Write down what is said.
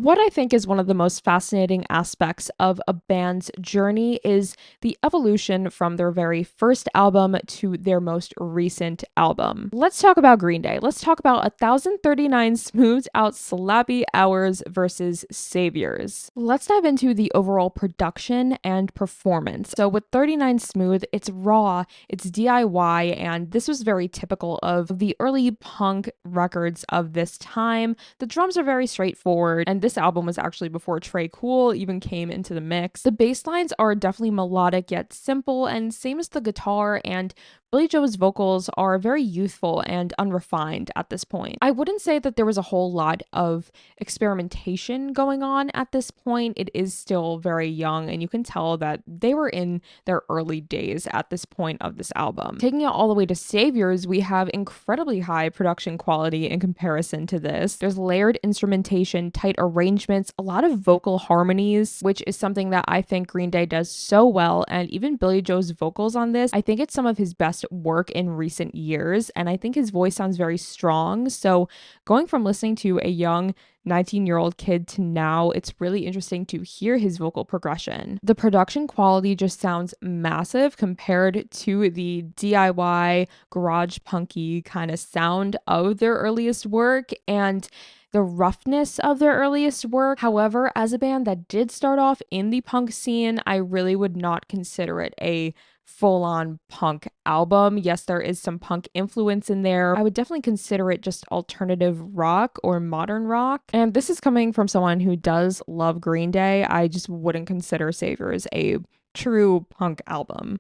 What I think is one of the most fascinating aspects of a band's journey is the evolution from their very first album to their most recent album. Let's talk about Green Day. Let's talk about 1039 Smoothed Out Slappy Hours versus Saviors. Let's dive into the overall production and performance. So, with 39 Smooth, it's raw, it's DIY, and this was very typical of the early punk records of this time. The drums are very straightforward, and this album was actually before Trey Cool even came into the mix. The bass lines are definitely melodic yet simple, and same as the guitar, and Billy Joe's vocals are very youthful and unrefined at this point. I wouldn't say that there was a whole lot of experimentation going on at this point. It is still very young, and you can tell that they were in their early days at this point of this album. Taking it all the way to Saviors, we have incredibly high production quality in comparison to this. There's layered instrumentation, tight arrangements, a lot of vocal harmonies, which is something that I think Green Day does so well. And even Billy Joe's vocals on this, I think it's some of his best work in recent years. And I think his voice sounds very strong. So going from listening to a young 19-year-old kid to now, it's really interesting to hear his vocal progression. The production quality just sounds massive compared to the DIY garage punky kind of sound of their earliest work and the roughness of their earliest work. However, as a band that did start off in the punk scene, I really would not consider it a full-on punk album. Yes, there is some punk influence in there. I would definitely consider it just alternative rock or modern rock. And this is coming from someone who does love Green Day. I just wouldn't consider Saviors a true punk album.